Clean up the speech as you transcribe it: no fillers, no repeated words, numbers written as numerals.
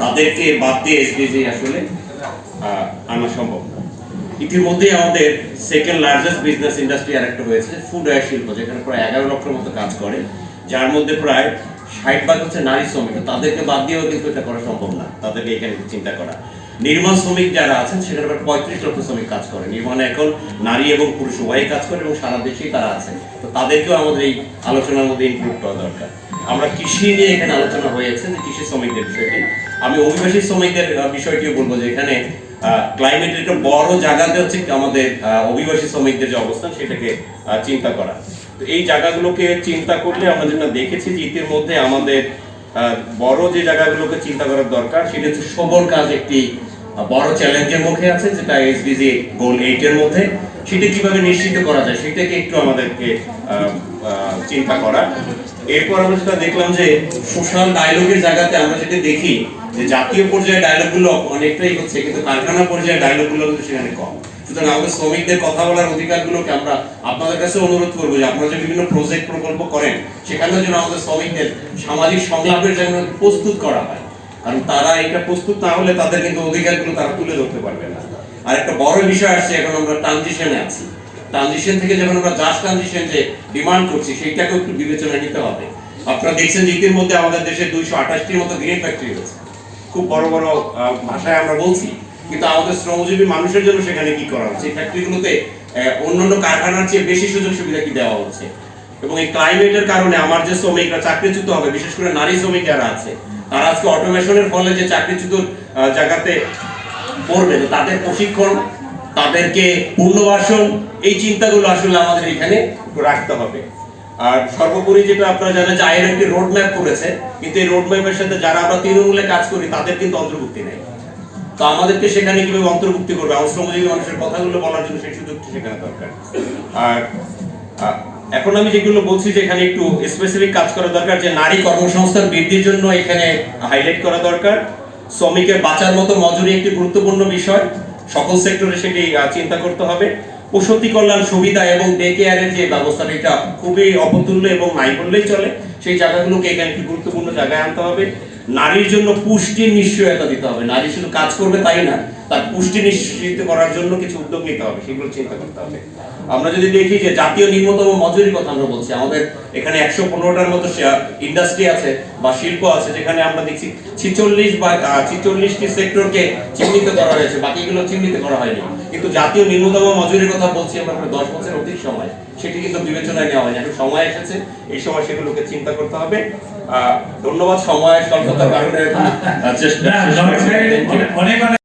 তাদেরকে বাদ দিয়ে এসডিজি আসলে আনা সম্ভব না। ইতিমধ্যে আমাদের সেকেন্ড লার্জেস্ট বিজনেস ইন্ডাস্ট্রি আরেকটা হয়েছে ফুড ওয়্যার শিল্প, যেখানে প্রায় 11 লক্ষের মতো কাজ করে, যার মধ্যে প্রায় 60% হচ্ছে নারী শ্রমিক। তাদেরকে বাদ দিয়েও কিন্তু এটা করা সম্ভব না, তাদেরকে এখানে চিন্তা করা। নির্মাণ শ্রমিক যারা আছেন সেখানে প্রায় 35 লক্ষ শ্রমিক কাজ করে নির্মাণে, এখন নারী এবং পুরুষ উভয়ই কাজ করে এবং সারা দেশেই তারা আছেন। তো তাদেরকেও আমাদের এই আলোচনার মধ্যে ইনক্লুড করা দরকার। আমরা কৃষি নিয়ে এখানে আলোচনা হয়েছে, যে কৃষি শ্রমিকদের বিষয়টি। আমি অভিবাসী শ্রমিকদের বিষয়টিও বলবো, যে এখানে ক্লাইমেটের একটা বড় জায়গাতে হচ্ছে আমাদের অভিবাসী শ্রমিকদের যে অবস্থান সেটাকে চিন্তা করা। তো এই জায়গাগুলোকে চিন্তা করলে আমরা যেটা দেখেছি যে ইতিমধ্যে আমাদের বড় যে জায়গাগুলোকে চিন্তা করার দরকার, সেটা হচ্ছে সবল কাজ একটি বড় চ্যালেঞ্জের মুখে আছে, যেটা এসডিজি গোল 8 এর মধ্যে। সেটা কিভাবে নিশ্চিত করা যায় সেটাকে একটু আমাদেরকে চিন্তা করা। এরপর আমরা যেটা দেখলাম যে সোশ্যাল ডায়ালগের জায়গাতে আমরা যেটা দেখি যে জাতীয় পর্যায়ে ডায়ালগগুলো অনেকটাই হচ্ছে, কিন্তু কারখানা পর্যায়ে ডায়ালগগুলো কিন্তু সেখানে কম। সুতরাং আমাদের শ্রমিকদের কথা বলার অধিকারগুলোকে আমরা আপনাদের কাছে অনুরোধ করবো যে আপনারা যে বিভিন্ন প্রজেক্ট প্রকল্প করেন সেখানে যেন আমাদের শ্রমিকদের সামাজিক সংলাপের জন্য প্রস্তুত করা হয়, কারণ তারা এটা প্রস্তুত না হলে তাদের কিন্তু অধিকারগুলো তারা তুলে ধরতে পারবে না। আর একটা বড় বিষয় আসছে, এখন আমরা ট্রানজিশনে আছি। ট্রানজিশন থেকে যখন আমরা জাস্ট ট্রানজিশন যে ডিমান্ড করছি সেইটাকে একটু বিবেচনায় নিতে হবে। আপনারা দেখছেন যে ইতিমধ্যে আমাদের দেশে 228টির মতো গ্রিন ফ্যাক্টরি হয়েছে, খুব বড় বড় ভাষায় আমরা বলছি, কিন্তু আমাদের শ্রমজীবী মানুষের জন্য সেখানে কি করা হচ্ছে? এই ফ্যাক্টরিগুলোতে অন্যান্য কারখানার চেয়ে বেশি সুযোগ সুবিধা কি দেওয়া হচ্ছে? এবং এই ক্লাইমেটের কারণে আমার যে শ্রমিকরা চাকরিচ্যুত হবে, বিশেষ করে নারী শ্রমিক যারা আছে, তারা আজকে অটোমেশনের ফলে যে চাকরিচ্যুত জায়গাতে পড়বে, তাদের প্রশিক্ষণ, তাদেরকে পুনর্বাসন, এই চিন্তাগুলো আসলে আমাদের এখানে রাখতে হবে। আর সর্বোপরি যেটা আপনারা জানেন যে আইন একটি রোড ম্যাপ করেছে, কিন্তু এই রোড ম্যাপের সাথে যারা আমরা তৃণমূলে কাজ করি তাদের কিন্তু অন্তর্ভুক্তি নেই। তো আমাদেরকে সেখানে কিভাবে অন্তর্ভুক্তি করবে, আমার শ্রমজীবী মানুষের কথাগুলো বলার জন্য সেই সুযোগটা সেখানে দরকার। আর এখন আমি যেগুলো বলছি যে এখানে একটু স্পেসিফিক কাজ করা দরকার, যে নারী কর্মসংস্থান বৃদ্ধির জন্য এখানে হাইলাইট করা দরকার। শ্রমিকের বাঁচার মতো মজুরি একটি গুরুত্বপূর্ণ বিষয়, সকল সেক্টরে সেটি চিন্তা করতে হবে। প্রসূতি কল্যাণ সুবিধা এবং ডে কেয়ারের যে ব্যবস্থাটা, এটা খুবই অপতুল্য এবং নাই বললেই চলে। সেই জায়গাগুলোকে এখানে একটি গুরুত্বপূর্ণ জায়গায় আনতে হবে। নারীর জন্য পুষ্টির নিশ্চয়তা দিতে হবে, নারী শুধু কাজ করবে তাই না, তার পুষ্টি নিশ্চিত করার জন্য কিছু উদ্যোগ নিতে হবে, সেগুলো চিন্তা করতে হবে। আমরা যদি দেখি যে জাতীয় নিম্নতম মজুরির কথা আমরা বলছি, আমাদের এখানে 115টার মতো ইন্ডাস্ট্রি আছে বা শিল্প আছে, যেখানে আমরা দেখছি 46টি সেক্টরকে চিহ্নিত করা হয়েছে, বাকিগুলো চিহ্নিত করা হয়নি। কিন্তু জাতীয় নিম্নতম মজুরির কথা বলছি আমরা 10 বছর অধিক সময়, সেটি কিন্তু বিবেচনায় নেওয়া হয়নি। এখন সময় এসেছে, এই সময় সেগুলোকে চিন্তা করতে হবে। ধন্যবাদ। সময় স্বল্পতার কারণে চেষ্টা